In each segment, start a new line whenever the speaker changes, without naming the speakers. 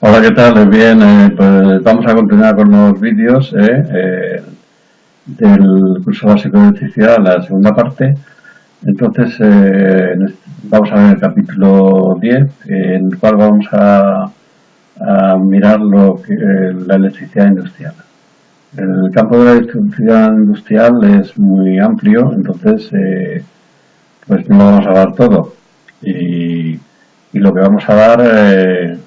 Hola, ¿qué tal? Bien, pues vamos a continuar con los vídeos del curso básico de electricidad, la segunda parte. Entonces, vamos a ver el capítulo 10, en el cual vamos a mirar la electricidad industrial. El campo de la electricidad industrial es muy amplio, entonces pues no vamos a dar todo. Y lo que vamos a dar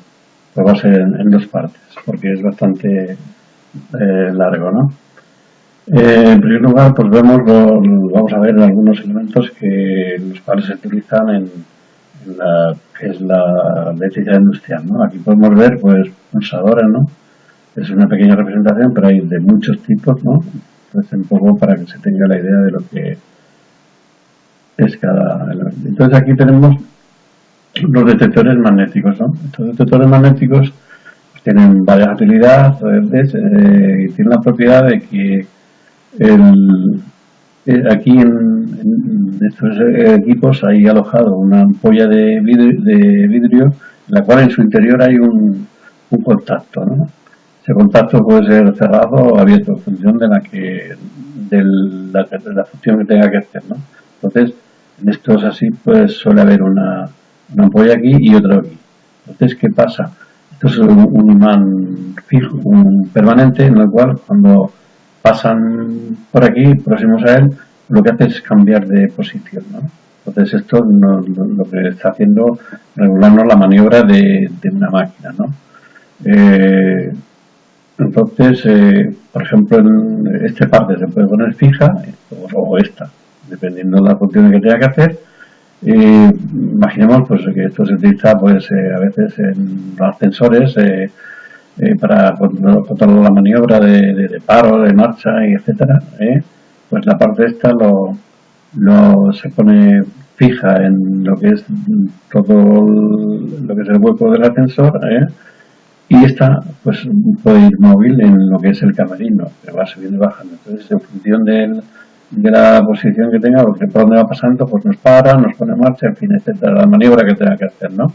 pues va a ser en dos partes, porque es bastante largo, ¿no? En primer lugar, pues vamos a ver algunos elementos los cuales se utilizan en la que es la electricidad industrial, ¿no? Aquí podemos ver, pues, pulsadores, ¿no? Es una pequeña representación, pero hay de muchos tipos, ¿no? Entonces, un poco para que se tenga la idea de lo que es cada elemento. Entonces, aquí tenemos los detectores magnéticos, ¿no? Estos detectores magnéticos tienen varias utilidades y tienen la propiedad de que aquí en estos equipos hay alojado una ampolla de vidrio en la cual en su interior hay un contacto, ¿no? Ese contacto puede ser cerrado o abierto en función de la función que tenga que hacer, ¿no? Entonces, en estos así pues suele haber una ampolla aquí y otra aquí. Entonces, ¿qué pasa? Esto es un imán fijo, un permanente, en el cual cuando pasan por aquí, próximos a él, lo que hace es cambiar de posición, ¿no? Entonces esto lo que está haciendo regularnos la maniobra de una máquina, ¿no? Entonces, por ejemplo, en esta parte se puede poner fija o esta, dependiendo de la función que tenga que hacer. Imaginemos pues que esto se utiliza pues a veces en los ascensores para controlar la maniobra de paro, de marcha y etcétera. Pues la parte esta se pone fija en lo que es todo lo que es el hueco del ascensor, y esta pues puede ir móvil en lo que es el camerino, que va subiendo y bajando. Entonces, en función de la posición que tenga, porque por donde va pasando, pues nos para, nos pone en marcha, en fin, etcétera, la maniobra que tenga que hacer, ¿no?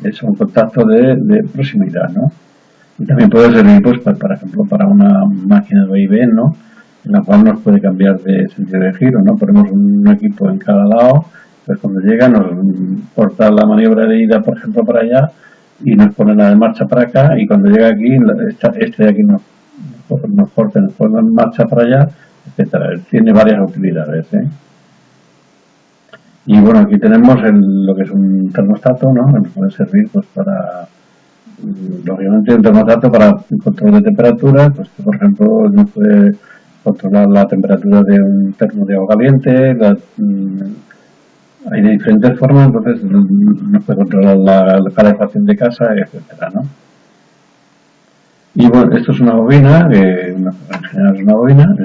Es un contacto de proximidad, ¿no? Y también puede servir, pues, por ejemplo, para una máquina de vaivén, ¿no? En la cual nos puede cambiar de sentido de giro, ¿no? Ponemos un equipo en cada lado, pues cuando llega nos corta la maniobra de ida, por ejemplo, para allá, y nos pone la de marcha para acá, y cuando llega aquí, este de aquí nos corta, nos pone en marcha para allá, etcétera. Tiene varias utilidades, Y bueno, aquí tenemos lo que es un termostato, ¿no? Que nos puede servir pues para, lógicamente, un termostato para control de temperatura, pues que por ejemplo nos puede controlar la temperatura de un termo de agua caliente, hay de diferentes formas, entonces nos puede controlar la calefacción de casa, etcétera, ¿no? Y bueno, esto es una bobina, en general es una bobina,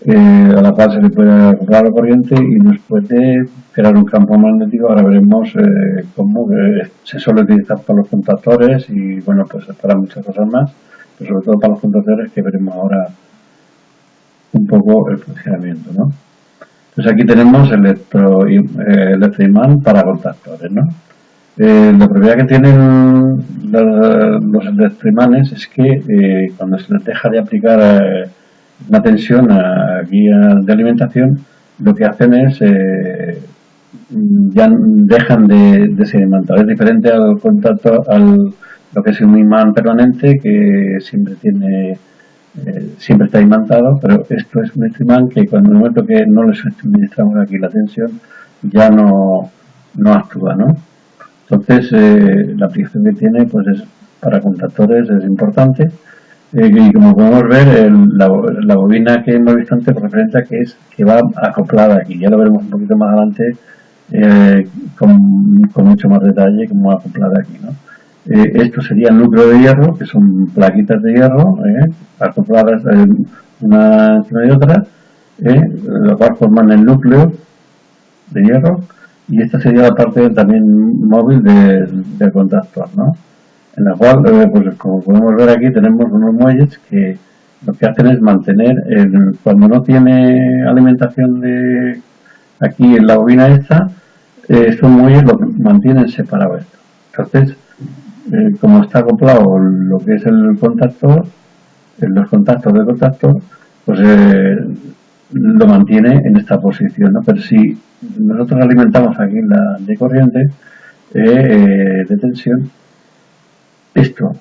a la cual se le puede acoplar la corriente y nos puede crear un campo magnético. Ahora veremos cómo se suele utilizar para los contactores y bueno, pues para muchas cosas más, pero sobre todo para los contactores, que veremos ahora un poco el funcionamiento, ¿no? Entonces aquí tenemos electroimán para contactores, ¿no? La propiedad que tienen los electroimanes es que cuando se les deja de aplicar una tensión aquí de alimentación, lo que hacen es ya dejan de ser imantados. Es diferente al contacto, lo que es un imán permanente, que siempre está imantado, pero esto es un imán que cuando en el momento que no le suministramos aquí la tensión ya no actúa, ¿no? Entonces la aplicación que tiene pues es para contactores, es importante. Y como podemos ver, la bobina que hemos visto antes representa que va acoplada aquí. Ya lo veremos un poquito más adelante con mucho más detalle, como va acoplada aquí, ¿no? Esto sería el núcleo de hierro, que son plaquitas de hierro acopladas una encima de otra, lo cual forman el núcleo de hierro, y esta sería la parte también móvil del contactor, ¿no? En la cual, pues como podemos ver aquí, tenemos unos muelles que lo que hacen es mantener, cuando no tiene alimentación de aquí en la bobina esta, estos muelles lo mantienen separado esto. Entonces, como está acoplado lo que es el contactor, los contactos del contactor, pues lo mantiene en esta posición, ¿no? Pero si nosotros alimentamos aquí la de corriente de tensión, esto,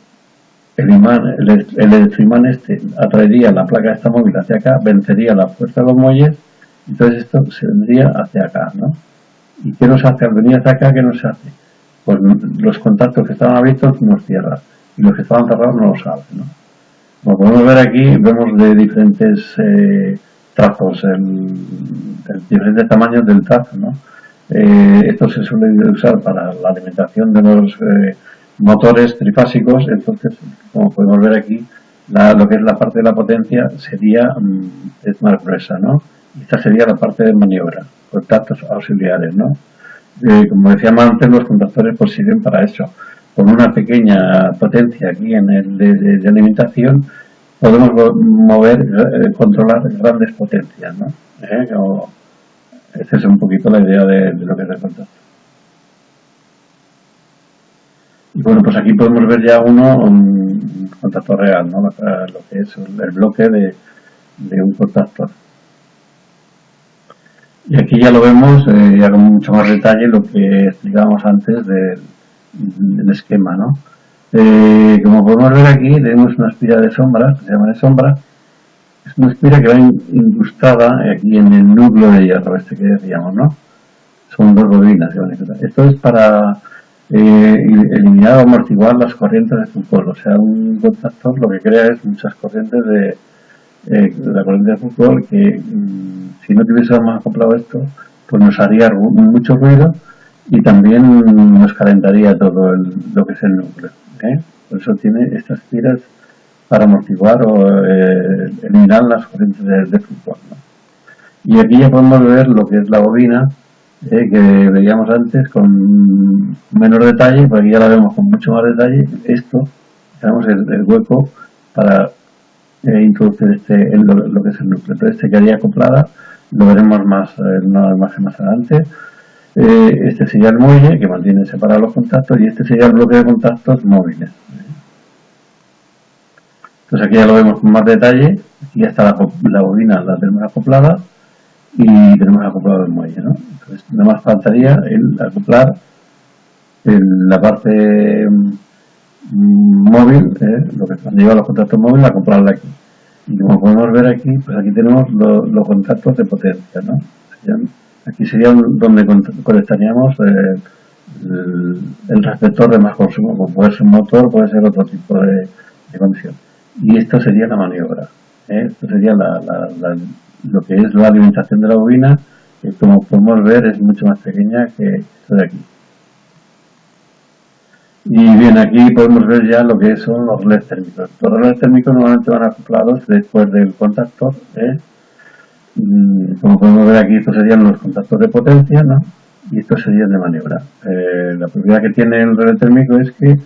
el imán, el electroimán este atraería la placa de esta móvil hacia acá, vencería la fuerza de los muelles, entonces esto se vendría hacia acá, ¿no? ¿Y qué nos hace al venir hacia acá? ¿Qué nos hace? Pues los contactos que estaban abiertos nos cierran y los que estaban cerrados no los abren, ¿no? Como podemos ver aquí, vemos de diferentes trazos, diferentes tamaños del trazo, ¿no? Esto se suele usar para la alimentación de los motores trifásicos, entonces, como podemos ver aquí, lo que es la parte de la potencia sería es más gruesa, ¿no? Y esta sería la parte de maniobra, contactos auxiliares, ¿no? Como decíamos antes, los contactores pues sirven para eso. Con una pequeña potencia aquí en el de alimentación podemos mover, controlar grandes potencias, ¿no? Esa es un poquito la idea de lo que es el contactor. Y bueno, pues aquí podemos ver ya un contactor real, ¿no? Lo que es el bloque de un contactor. Y aquí ya lo vemos ya con mucho más detalle lo que explicábamos antes del esquema, ¿no? Como podemos ver aquí, tenemos una espira de sombra, que se llama de sombra. Es una espira que va incrustada aquí en el núcleo de hierro, este que decíamos, ¿no? Son dos bobinas. Esto es para eliminar o amortiguar las corrientes de Foucault. O sea, un contactor lo que crea es muchas corrientes de la corriente de Foucault que si no tuviésemos acoplado esto, pues nos haría mucho ruido y también nos calentaría todo lo que es el núcleo. Por eso tiene estas tiras para amortiguar o eliminar las corrientes de Foucault, ¿no? Y aquí ya podemos ver lo que es la bobina que veíamos antes con menor detalle, pues aquí ya la vemos con mucho más detalle. Esto, tenemos el hueco para introducir lo que es el núcleo. Entonces este quedaría acoplada, lo veremos más en una imagen más adelante. Este sería el muelle que mantiene separados los contactos y este sería el bloque de contactos móviles. Entonces aquí ya lo vemos con más detalle. Aquí ya está la bobina, la tenemos acoplada y tenemos acoplado el muelle, ¿no? Entonces nada más faltaría el acoplar la parte móvil, lo que lleva los contactos móviles, acoplarla aquí. Y como podemos ver aquí, pues aquí tenemos los contactos de potencia, ¿no? Aquí serían donde conectaríamos el receptor de más consumo, como puede ser un motor, puede ser otro tipo de conexión. Y esto sería la maniobra. Esto sería lo que es la alimentación de la bobina, que como podemos ver es mucho más pequeña que esto de aquí. Y bien, aquí podemos ver ya lo que son los relés térmicos. Los relés térmicos normalmente van acoplados después del contactor. Como podemos ver aquí, estos serían los contactos de potencia, ¿no? Y estos serían de maniobra. La propiedad que tiene el relé térmico es que,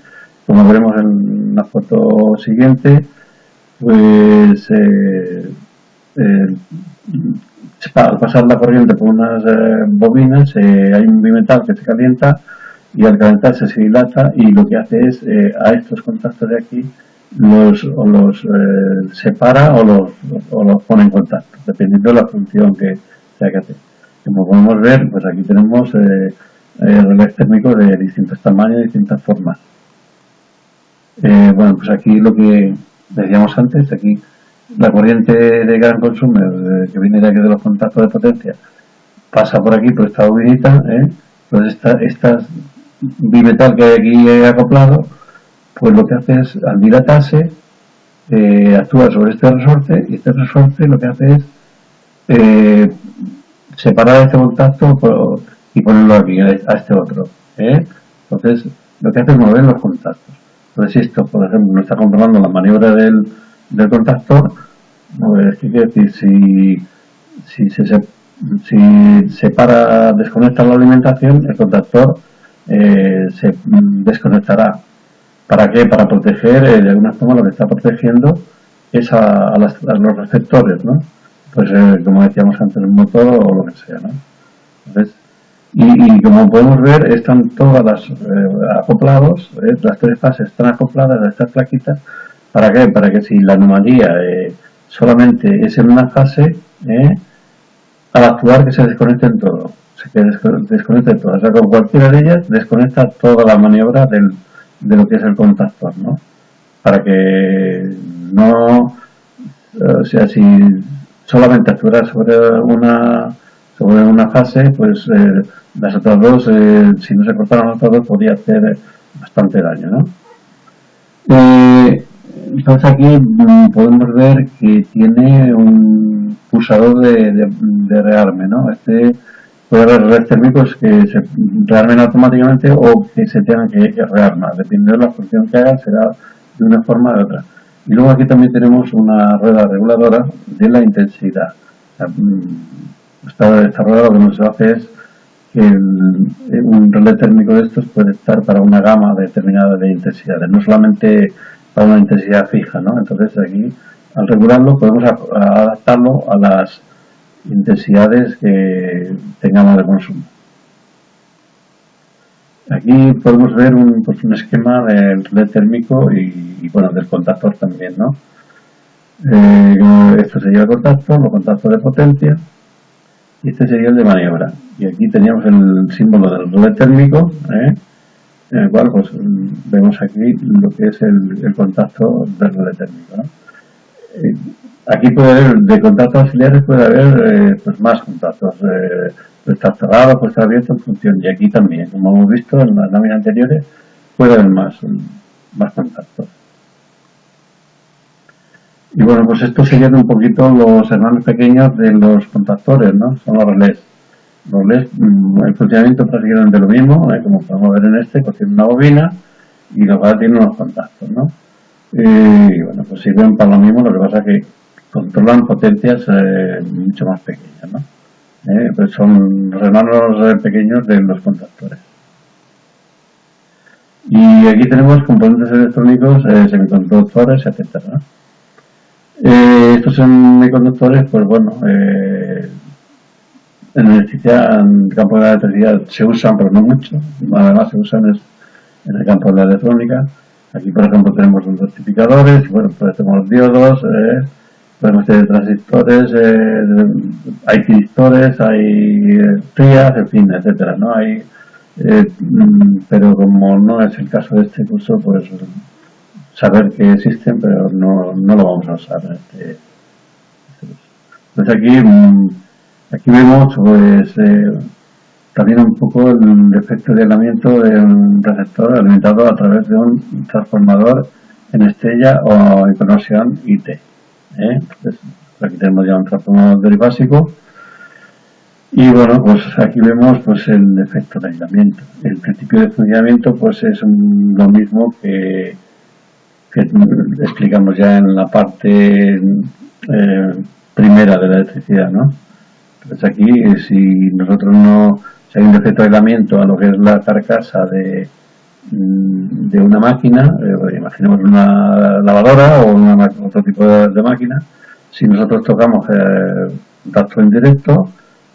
como veremos en la foto siguiente, pues al pasar la corriente por unas bobinas hay un bimetal que se calienta y al calentarse se dilata y lo que hace es a estos contactos de aquí los separa o los pone en contacto, dependiendo de la función que sea que hacer. Como podemos ver, pues aquí tenemos relés térmicos de distintos tamaños y distintas formas. Bueno, pues aquí lo que decíamos antes, aquí la corriente de gran consumo que viene de aquí de los contactos de potencia pasa por aquí, por esta bobinita, pues estas bimetal que hay aquí acoplado, pues lo que hace es, al dilatarse, actúa sobre este resorte y este resorte lo que hace es separar este contacto y ponerlo aquí, a este otro. Entonces, lo que hace es mover los contactos. Entonces, esto, por ejemplo, no está controlando la maniobra del contactor, pues, ¿qué quiere decir? Si desconecta la alimentación, el contactor se desconectará. ¿Para qué? Para proteger, de alguna forma lo que está protegiendo es a los receptores, ¿no? Pues como decíamos antes, el motor o lo que sea, ¿no? Entonces, Y como podemos ver, están todas las acoplados, las tres fases están acopladas a estas plaquitas. ¿Para qué? Para que si la anomalía solamente es en una fase, al actuar que se desconecten todo, que desconecten todo. O sea, con cualquiera de ellas desconecta toda la maniobra de lo que es el contactor, ¿no? Para que no, o sea, si solamente actuara sobre una fase, pues las otras dos, si no se cortaran las otras dos, podría hacer bastante daño, ¿no? Entonces aquí podemos ver que tiene un pulsador de rearme, ¿no? Este puede haber redes térmicos que se rearmen automáticamente o que se tengan que rearmar. Dependiendo de la función que haga, será de una forma o de otra. Y luego aquí también tenemos una rueda reguladora de la intensidad. Esta rueda lo que nos hace es que un relé térmico de estos puede estar para una gama determinada de intensidades, no solamente para una intensidad fija, ¿no? Entonces aquí, al regularlo, podemos adaptarlo a las intensidades que tengamos de consumo. Aquí podemos ver un esquema del relé térmico y bueno, del contactor también, ¿no? Esto sería el contactor, los contactos de potencia, y este sería el de maniobra. Y aquí teníamos el símbolo del relé térmico, en el cual pues, vemos aquí lo que es el contacto del relé térmico, ¿no? Aquí puede haber, de contactos auxiliares puede haber pues más contactos, puede estar cerrado, puede estar abierto en función, y aquí también, como hemos visto en las láminas anteriores, puede haber más contactos. Y bueno, pues esto serían un poquito los hermanos pequeños de los contactores, ¿no? Son los relés. Los relés, el funcionamiento es prácticamente lo mismo, como podemos ver en este, pues tiene una bobina y los va tienen unos contactos, ¿no? Y bueno, pues sirven para lo mismo, lo que pasa es que controlan potencias mucho más pequeñas, ¿no? Pues son los hermanos pequeños de los contactores. Y aquí tenemos componentes electrónicos, semiconductores, etcétera, ¿no? Estos semiconductores, pues bueno, en electricidad, en el campo de la electricidad se usan, pero no mucho. Además se usan en el campo de la electrónica. Aquí, por ejemplo, tenemos los rectificadores, y bueno, pues tenemos diodos, podemos tener transistores, hay pistores, hay trías, en fin, etcétera, ¿no? Hay, pero como no es el caso de este curso, pues saber que existen, pero no lo vamos a usar en este curso. Entonces aquí vemos pues también un poco el efecto de aislamiento de un receptor alimentado a través de un transformador en estrella o en conexión IT. Entonces, aquí tenemos ya un transformador básico. Y bueno, pues aquí vemos pues el efecto de aislamiento. El principio de funcionamiento pues es lo mismo que explicamos ya en la parte primera de la electricidad, ¿no? Entonces aquí, si nosotros si hay un defecto de aislamiento a lo que es la carcasa de una máquina, imaginemos una lavadora o otro tipo de máquina, si nosotros tocamos tacto en directo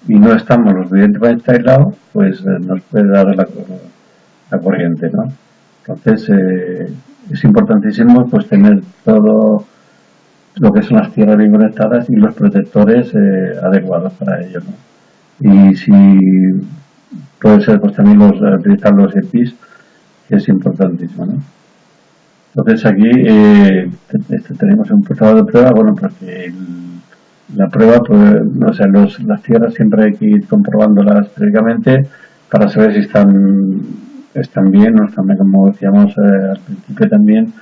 y no estamos lo suficientemente aislados, pues nos puede dar la corriente, ¿no? Entonces es importantísimo pues tener todo lo que son las tierras bien conectadas y los protectores adecuados para ello, ¿no? Y si puede ser pues también utilizar los EPIs, que es importantísimo, ¿no? Entonces aquí tenemos un procesador de prueba, bueno, porque la prueba, pues, o sea, las tierras siempre hay que ir comprobándolas periódicamente para saber si están bien o están bien, como decíamos al principio también,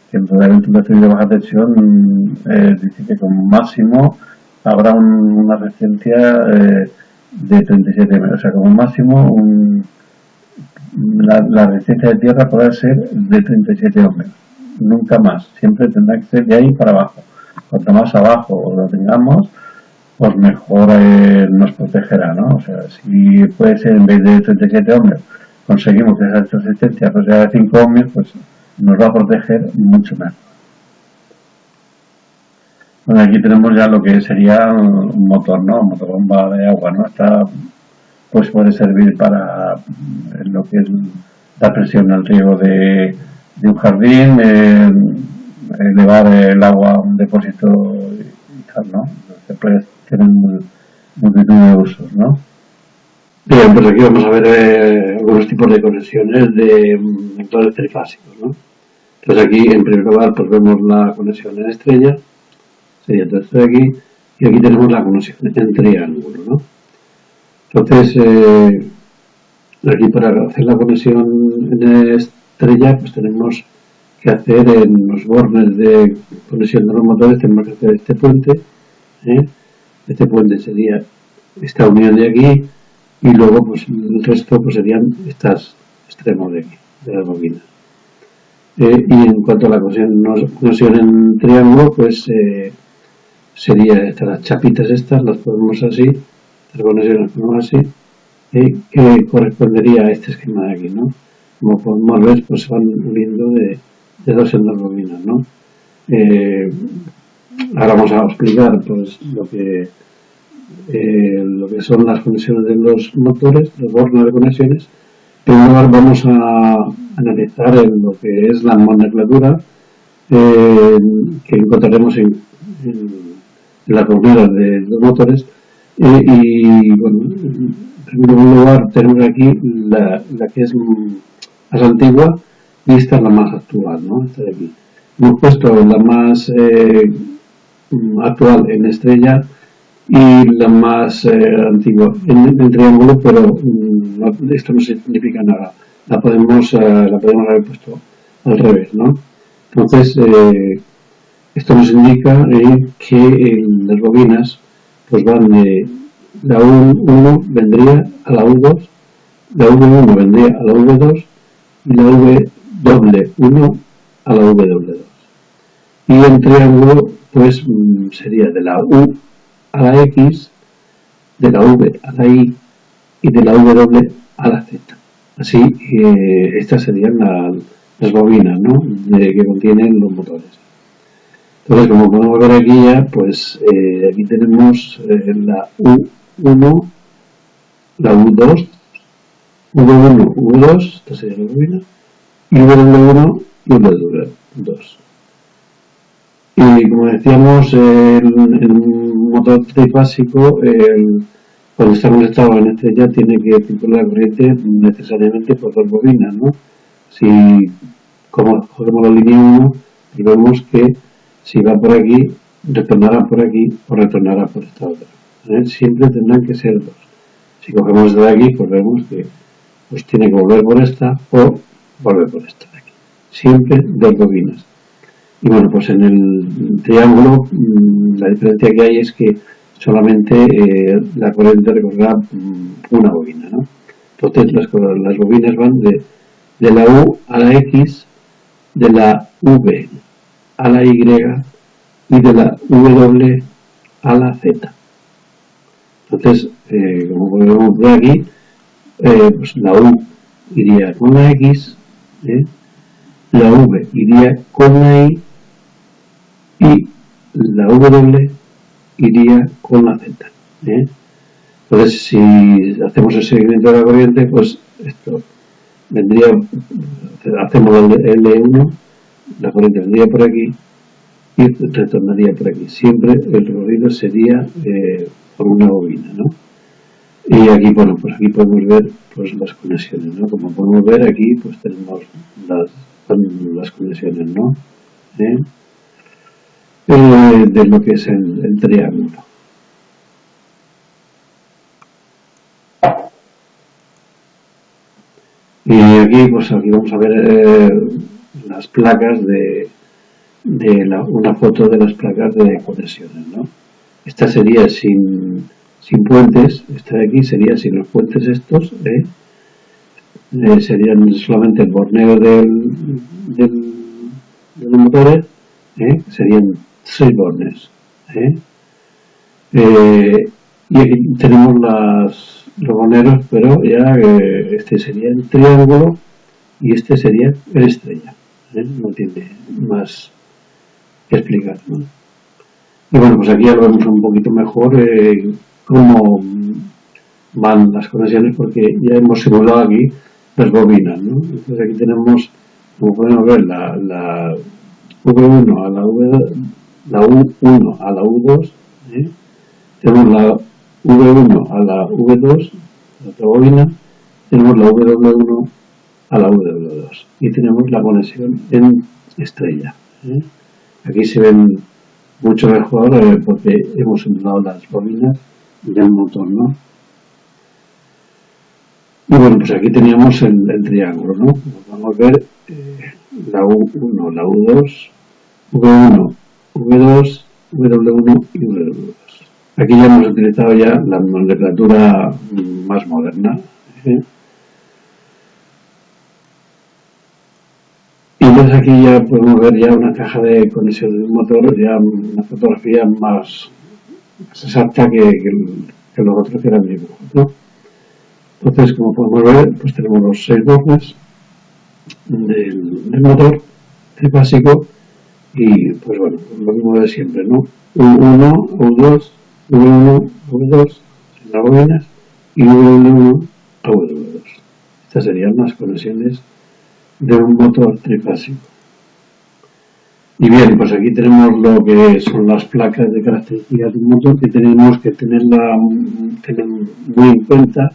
que el reglamento de fluido de baja tensión dice que como máximo habrá una resistencia de 37 metros, o sea, como máximo la resistencia de tierra podrá ser de 37 ohmios, nunca más, siempre tendrá que ser de ahí para abajo. Cuanto más abajo lo tengamos, pues mejor nos protegerá, ¿no? O sea, si puede ser en vez de 37 ohmios, conseguimos que esa resistencia pues sea de 5 ohmios, pues nos va a proteger mucho mejor. Bueno, aquí tenemos ya lo que sería un motor, ¿no? Un motor bomba de agua, ¿no? pues puede servir para lo que es la presión al riego de un jardín, elevar el agua a un depósito y tal, ¿no? Entonces, tienen multitud de usos, ¿no? Bien, pues aquí vamos a ver algunos tipos de conexiones de motores trifásicos, ¿no? Entonces aquí, en primer lugar, pues vemos la conexión en estrella, sería todo esto de aquí, y aquí tenemos la conexión en triángulo, ¿no? Entonces, aquí para hacer la conexión en estrella, pues tenemos que hacer en los bornes de conexión de los motores, tenemos que hacer este puente, este puente sería esta unión de aquí, y luego pues el resto pues serían estos extremos de aquí, de las bobinas. Y en cuanto a la conexión en triángulo, pues sería las chapitas estas, las ponemos así, las conexiones las ponemos así, que correspondería a este esquema de aquí, ¿no? Como podemos ver, pues se van uniendo de dos en dos bobinas, ¿no? Ahora vamos a explicar pues lo que son las conexiones de los motores, los bornes de conexiones. En primer lugar vamos a analizar lo que es la nomenclatura que encontraremos en las bobinas de los motores y bueno, en primer lugar tenemos aquí la que es más antigua y esta es la más actual, ¿no? Esta de aquí. Hemos puesto la más actual en estrella y la más antigua en triángulo, pero esto no significa nada. La podemos haber puesto al revés, ¿no? Entonces, esto nos indica que las bobinas pues van de la U1 vendría a la U2, la V1 vendría a la V2 y la W1 a la W2. Y en triángulo pues sería de la U a la X, de la V a la Y y de la W a la Z. Así, estas serían las bobinas, ¿no? Que contienen los motores. Entonces, como podemos ver aquí ya, pues aquí tenemos la U1, la U2, V1, V2, esta sería la bobina, y W1 y W2. Y como decíamos, el motor trifásico, cuando está conectado en estrella, tiene que circular la corriente necesariamente por dos bobinas, ¿no? Si como cogemos la línea 1, y vemos que si va por aquí, retornará por aquí o retornará por esta otra. Siempre tendrán que ser dos. Si cogemos de aquí, pues vemos que pues tiene que volver por esta o volver por esta de aquí. Siempre dos bobinas. Y bueno, pues en el triángulo la diferencia que hay es que solamente la corriente recorrerá una bobina, ¿no? Entonces las bobinas van de la U a la X, de la V a la Y y de la W a la Z. Entonces, como podemos ver aquí, pues la U iría con la X, la V iría con la Y y la W iría con la Z. Entonces, si hacemos el seguimiento de la corriente, pues esto vendría, hacemos el L1, la corriente vendría por aquí y retornaría por aquí. Siempre el recorrido sería por una bobina, ¿no? Y aquí, bueno, pues aquí podemos ver pues las conexiones, ¿no? Como podemos ver aquí, pues tenemos las conexiones, ¿no? De lo que es el triángulo. Y aquí, pues aquí vamos a ver las placas una foto de las placas de conexiones, ¿no? Esta sería sin puentes, esta de aquí sería sin los puentes estos, serían solamente el borneo de los motores, serían 6 bornes. Y aquí tenemos los borneros, pero ya este sería el triángulo y este sería el estrella. No tiene más que explicar, ¿no? Y bueno, pues aquí ya lo vemos un poquito mejor cómo van las conexiones porque ya hemos simulado aquí las bobinas, ¿no? Entonces aquí tenemos, como podemos ver, la V1 a la U1 a la U2, ¿eh? Tenemos la V1 a la V2, la otra bobina, tenemos la W1 a la W2 y tenemos la conexión en estrella, ¿eh? Aquí se ven mucho mejor porque hemos simulado las bobinas del motor, ¿no? Y bueno, pues aquí teníamos el triángulo, ¿no? Vamos a ver la U1, la U2, V1, V2, W1 y W2. Aquí ya hemos utilizado ya la nomenclatura más moderna, ¿eh? Y entonces aquí ya podemos ver ya una caja de conexión del motor, ya una fotografía más exacta que los otros que eran dibujos, ¿no? Entonces, como podemos ver, pues tenemos los 6 bornes del motor trifásico y, pues bueno, lo mismo de siempre, ¿no? U1, U2, V1, V2 en las bobinas y W1 a W2. Estas serían las conexiones de un motor trifásico. Y bien, pues aquí tenemos lo que son las placas de características de un motor que tenemos que tener muy en cuenta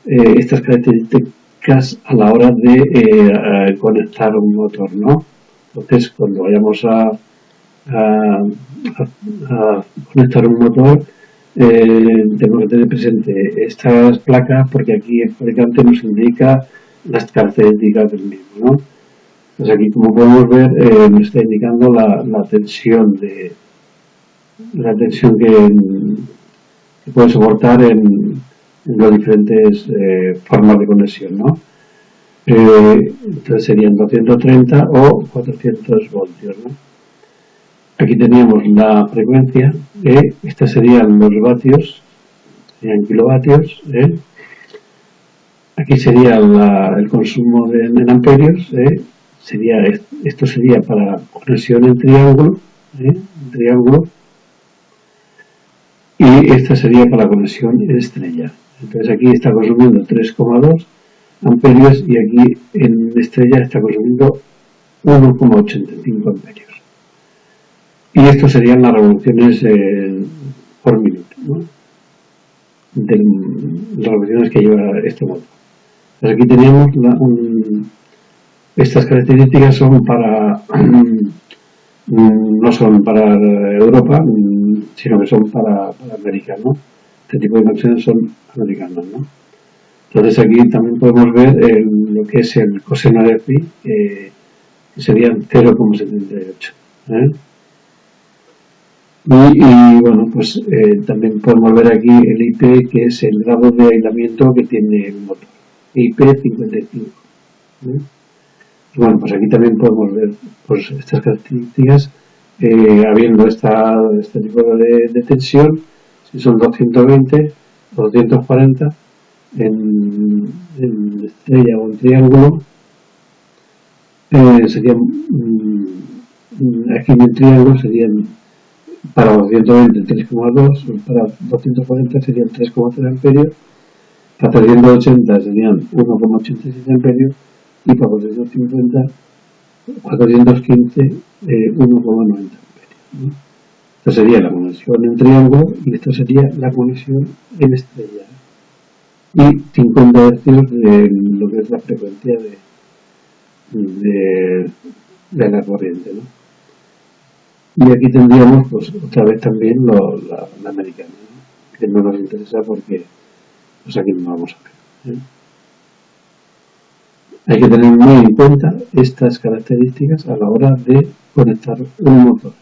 estas características a la hora de conectar un motor, ¿no? Entonces, cuando vayamos a conectar un motor, tenemos que tener presente estas placas porque aquí el fabricante nos indica las características del mismo, ¿no? Pues aquí, como podemos ver, me está indicando la tensión que puede soportar en las diferentes formas de conexión, ¿no? Entonces serían 230 o 400 voltios, ¿no? Aquí teníamos la frecuencia, estos serían los vatios, serían kilovatios, aquí sería el consumo en amperios, esto sería para conexión en triángulo, y esta sería para la conexión en estrella. Entonces aquí está consumiendo 3,2 amperios y aquí en estrella está consumiendo 1,85 amperios. Y esto serían las revoluciones por minuto, ¿no? De las revoluciones que lleva este motor. Pues aquí tenemos estas características son para no son para Europa, sino que son para América, ¿no? Este tipo de conexiones son americanas, ¿no? Entonces aquí también podemos ver lo que es el coseno de phi, que serían 0,78. Y bueno, pues también podemos ver aquí el IP, que es el grado de aislamiento que tiene el motor, IP55. Y bueno, pues aquí también podemos ver pues, estas características, habiendo este tipo de tensión, si son 220 o 240 en estrella o en triángulo, serían, aquí en el triángulo serían para 220 3,2, para 240 serían 3,3 amperios, para 380 serían 1,87 amperios y para 415 1,90 amperios, ¿no? Esta sería la conexión en triángulo y esta sería la conexión en estrella. Y 50 Hz de lo que es la frecuencia de la corriente, ¿no? Y aquí tendríamos pues otra vez también la americana, ¿no? Que no nos interesa porque pues aquí no vamos a ver, ¿eh? Hay que tener muy en cuenta estas características a la hora de conectar un motor.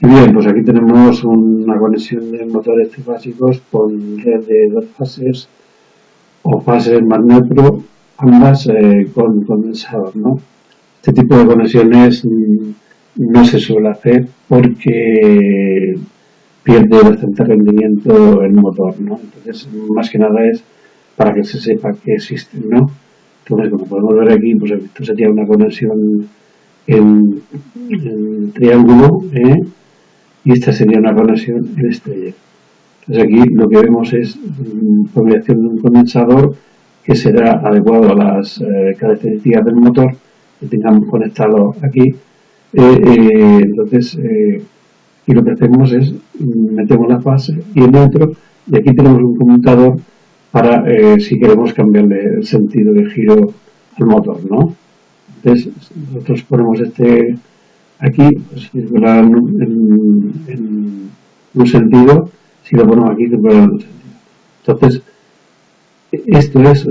Y bien, pues aquí tenemos una conexión de motores trifásicos con red de 2 fases o fases más neutro, ambas con condensador, ¿no? Este tipo de conexiones no se suele hacer porque pierde bastante rendimiento el motor, ¿no? Entonces, más que nada es para que se sepa que existen, ¿no? Entonces, como podemos ver aquí, pues esto sería una conexión en triángulo, y esta sería una conexión en estrella. Entonces aquí lo que vemos es combinación de un condensador que será adecuado a las características del motor que tengamos conectado aquí. Entonces, y lo que hacemos es metemos la fase y el neutro, y aquí tenemos un conmutador para si queremos cambiarle el sentido de giro al motor, ¿no? Entonces nosotros ponemos este aquí, pues circular en un sentido, si lo ponemos aquí circular en un sentido. Entonces esto es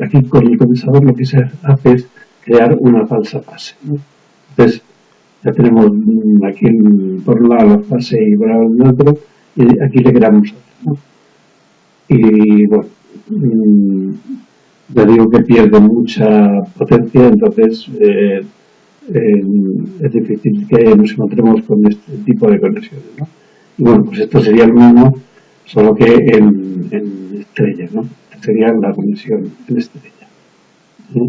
aquí con el condensador lo que se hace es crear una falsa fase, ¿no? Entonces ya tenemos aquí por un lado la fase y por el neutro, y aquí le creamos otra, ¿no? Y bueno, ya digo que pierde mucha potencia, entonces es difícil que nos encontremos con este tipo de conexiones, ¿no? Y bueno, pues esto sería lo mismo, solo que en estrella, ¿no? Sería la conexión en estrella, ¿sí?